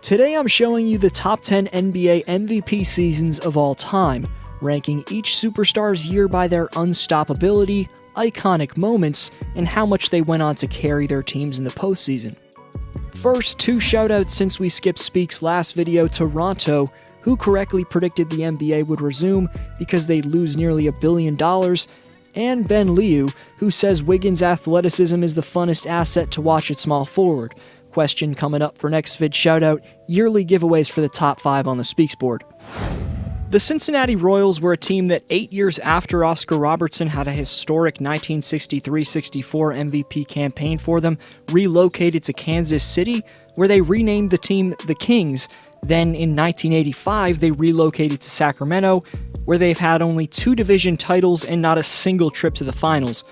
Today I'm showing you the top 10 NBA MVP seasons of all time, ranking each superstar's year by their unstoppability, iconic moments, and how much they went on to carry their teams in the postseason. First, two shoutouts since we skipped Speak's last video: Toronto, who correctly predicted the NBA would resume because they'd lose nearly $1 billion, and Ben Liu, who says Wiggins' athleticism is the funnest asset to watch at small forward. Question coming up for next vid shoutout: yearly giveaways for the top 5 on the Speaks board. The Cincinnati Royals were a team that 8 years after Oscar Robertson had a historic 1963-64 MVP campaign for them, relocated to Kansas City, where they renamed the team the Kings. Then in 1985, they relocated to Sacramento, where they've had only 2 division titles and not a single trip to the finals.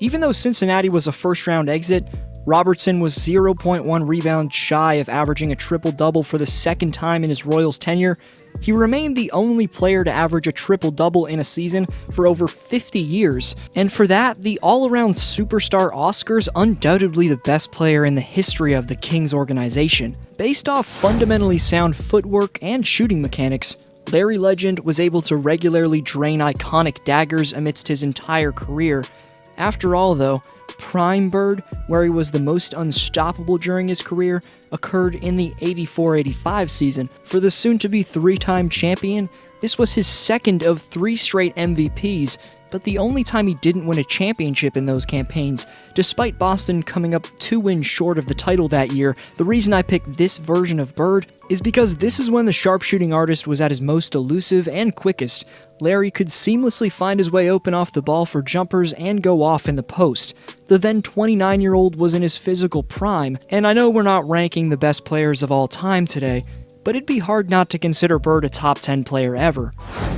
Even though Cincinnati was a first-round exit, Robertson was 0.1 rebounds shy of averaging a triple-double for the second time in his Royals tenure. He remained the only player to average a triple-double in a season for over 50 years, and for that, the all-around superstar Oscar's undoubtedly the best player in the history of the Kings organization. Based off fundamentally sound footwork and shooting mechanics, Larry Legend was able to regularly drain iconic daggers amidst his entire career. After all, though, Prime Bird, where he was the most unstoppable during his career, occurred in the 84-85 season. For the soon-to-be 3-time champion, this was his second of 3 straight MVPs, but the only time he didn't win a championship in those campaigns. Despite Boston coming up 2 wins short of the title that year, the reason I picked this version of Bird is because this is when the sharpshooting artist was at his most elusive and quickest. Larry could seamlessly find his way open off the ball for jumpers and go off in the post. The then 29-year-old was in his physical prime, and I know we're not ranking the best players of all time today, but it'd be hard not to consider Bird a top 10 player ever.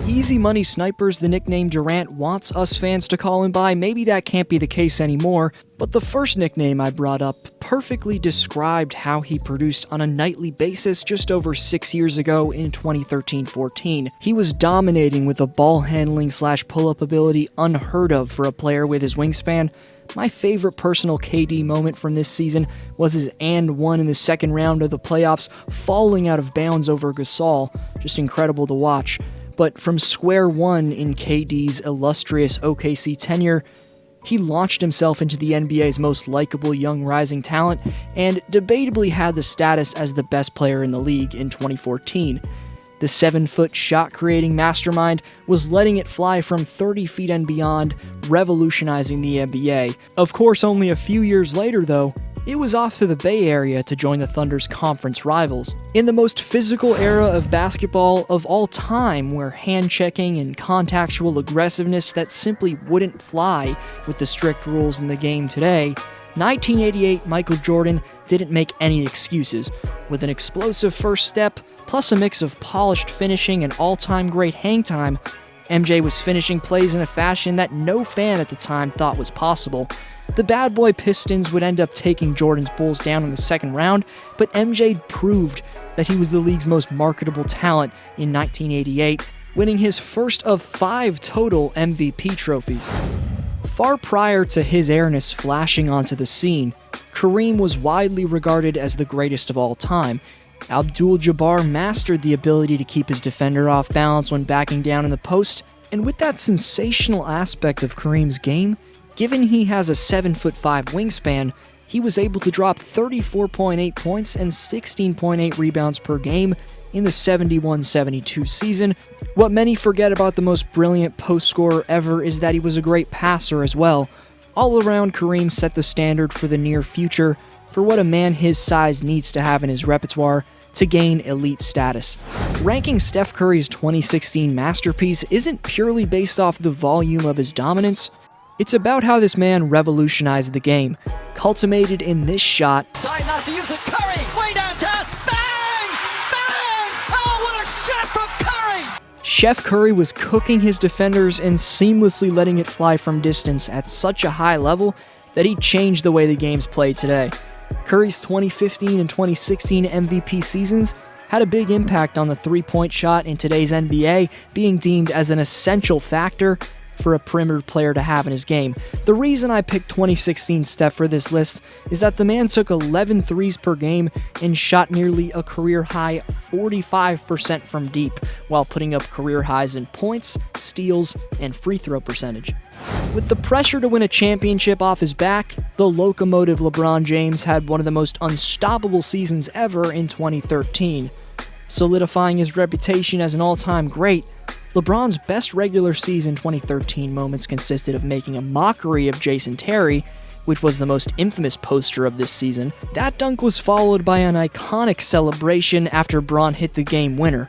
Easy Money Snipers, the nickname Durant wants us fans to call him by, maybe that can't be the case anymore, but the first nickname I brought up perfectly described how he produced on a nightly basis just over 6 years ago in 2013-14. He was dominating with a ball handling / pull-up ability unheard of for a player with his wingspan. My favorite personal KD moment from this season was his and one in the second round of the playoffs, falling out of bounds over Gasol. Just incredible to watch. But from square one in KD's illustrious OKC tenure, he launched himself into the NBA's most likable young rising talent, and debatably had the status as the best player in the league in 2014. The 7-foot shot-creating mastermind was letting it fly from 30 feet and beyond, revolutionizing the NBA. Of course, only a few years later, though, it was off to the Bay Area to join the Thunder's conference rivals. In the most physical era of basketball of all time, where hand-checking and contactual aggressiveness that simply wouldn't fly with the strict rules in the game today, 1988 Michael Jordan didn't make any excuses. With an explosive first step, plus a mix of polished finishing and all-time great hang time, MJ was finishing plays in a fashion that no fan at the time thought was possible. The bad boy Pistons would end up taking Jordan's Bulls down in the second round, but MJ proved that he was the league's most marketable talent in 1988, winning his first of 5 total MVP trophies. Far prior to his airness flashing onto the scene, Kareem was widely regarded as the greatest of all time. Abdul-Jabbar mastered the ability to keep his defender off balance when backing down in the post, and with that sensational aspect of Kareem's game, given he has a 7'5" wingspan, he was able to drop 34.8 points and 16.8 rebounds per game in the 71-72 season. What many forget about the most brilliant post scorer ever is that he was a great passer as well. All around, Kareem set the standard for the near future for what a man his size needs to have in his repertoire to gain elite status. Ranking Steph Curry's 2016 masterpiece isn't purely based off the volume of his dominance. It's about how this man revolutionized the game, culminated in this shot. Trying not to use it, Curry, way downtown, bang! Bang! Oh, what a shot from Curry! Chef Curry was cooking his defenders and seamlessly letting it fly from distance at such a high level that he changed the way the game's played today. Curry's 2015 and 2016 MVP seasons had a big impact on the three-point shot in today's NBA, being deemed as an essential factor for a perimeter player to have in his game. The reason I picked 2016 Steph for this list is that the man took 11 threes per game and shot nearly a career-high 45% from deep, while putting up career highs in points, steals, and free throw percentage. With the pressure to win a championship off his back, the locomotive LeBron James had one of the most unstoppable seasons ever in 2013. Solidifying his reputation as an all-time great, LeBron's best regular season 2013 moments consisted of making a mockery of Jason Terry, which was the most infamous poster of this season. That dunk was followed by an iconic celebration after Bron hit the game winner.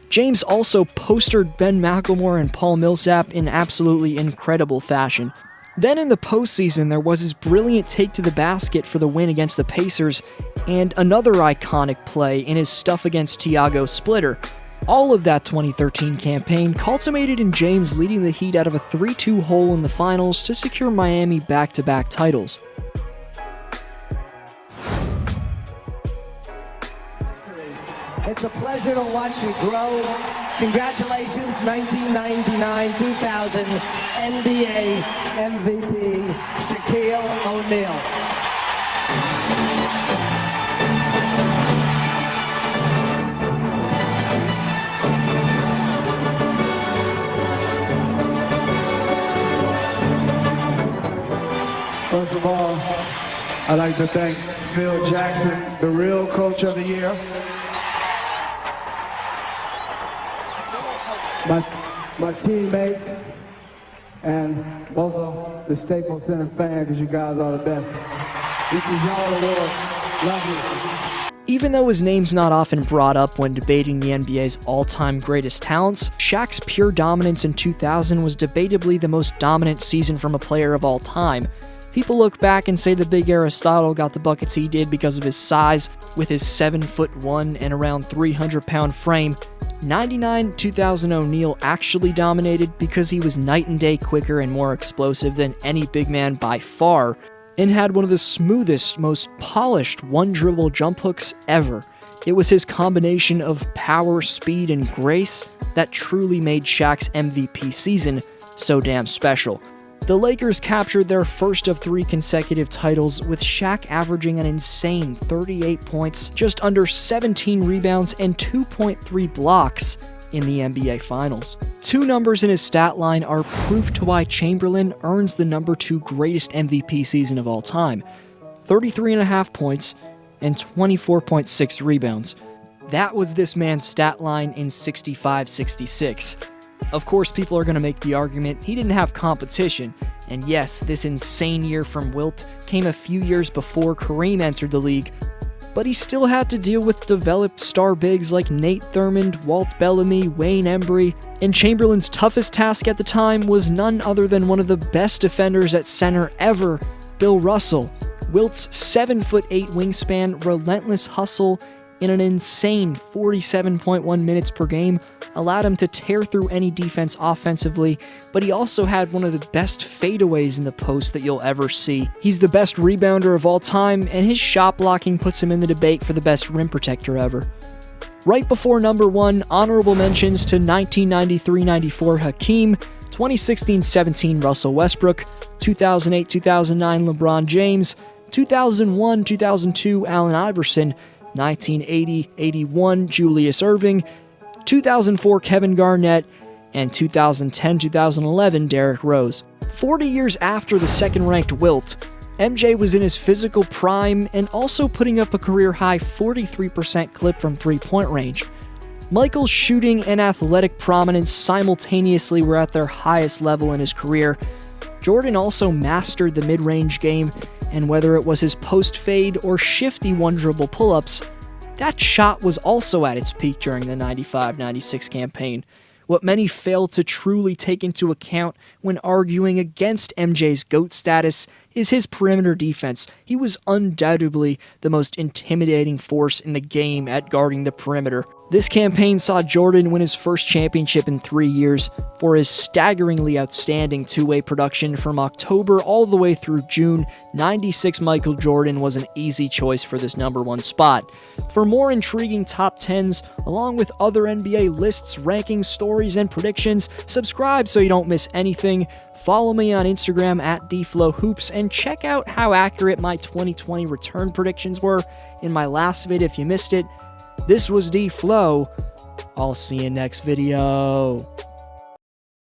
James also postered Ben McLemore and Paul Millsap in absolutely incredible fashion. Then in the postseason, there was his brilliant take to the basket for the win against the Pacers, and another iconic play in his stuff against Tiago Splitter. All of that 2013 campaign culminated in James leading the Heat out of a 3-2 hole in the finals to secure Miami back-to-back titles. It's a pleasure to watch you grow. Congratulations, 1999-2000 NBA MVP, Shaquille O'Neal. First of all, I'd like to thank Phil Jackson, the real coach of the year. My teammates, and also the Staples Center fans, because you guys are the best. This is y'all award. Love you. Even though his name's not often brought up when debating the NBA's all-time greatest talents, Shaq's pure dominance in 2000 was debatably the most dominant season from a player of all time. People look back and say the big Aristotle got the buckets he did because of his size, with his 7'1" and around 300-pound frame. 99-2000 O'Neal actually dominated because he was night and day quicker and more explosive than any big man by far, and had one of the smoothest, most polished one-dribble jump hooks ever. It was his combination of power, speed, and grace that truly made Shaq's MVP season so damn special. The Lakers captured their first of 3 consecutive titles, with Shaq averaging an insane 38 points, just under 17 rebounds, and 2.3 blocks in the NBA Finals. 2 numbers in his stat line are proof to why Chamberlain earns the number 2 greatest MVP season of all time: 33.5 points and 24.6 rebounds. That was this man's stat line in 65-66. Of course, people are going to make the argument he didn't have competition, and yes, this insane year from Wilt came a few years before Kareem entered the league, but he still had to deal with developed star bigs like Nate Thurmond, Walt Bellamy, Wayne Embry, and Chamberlain's toughest task at the time was none other than one of the best defenders at center ever, Bill Russell. Wilt's 7'8" wingspan, relentless hustle, in an insane 47.1 minutes per game allowed him to tear through any defense offensively, but he also had one of the best fadeaways in the post that you'll ever see. He's the best rebounder of all time, and his shot blocking puts him in the debate for the best rim protector ever. Right before number 1, honorable mentions to 1993-94 Hakeem, 2016-17 Russell Westbrook, 2008-2009 LeBron James, 2001-2002 Allen Iverson, 1980-81 Julius Erving, 2004 Kevin Garnett, and 2010-2011 Derrick Rose. 40 years after the second-ranked Wilt, MJ was in his physical prime and also putting up a career-high 43% clip from three-point range. Michael's shooting and athletic prominence simultaneously were at their highest level in his career. Jordan also mastered the mid-range game, and whether it was his post-fade or shifty one-dribble pull-ups, that shot was also at its peak during the 95-96 campaign. What many fail to truly take into account when arguing against MJ's GOAT status is his perimeter defense. He was undoubtedly the most intimidating force in the game at guarding the perimeter. This campaign saw Jordan win his first championship in 3 years for his staggeringly outstanding two-way production from October all the way through June. 96 Michael Jordan was an easy choice for this number 1 spot. For more intriguing top 10s, along with other NBA lists, rankings, stories, and predictions, subscribe so you don't miss anything. Follow me on Instagram at DFlowHoops and check out how accurate my 2020 return predictions were in my last vid if you missed it. This was D-Flow. I'll see you next video.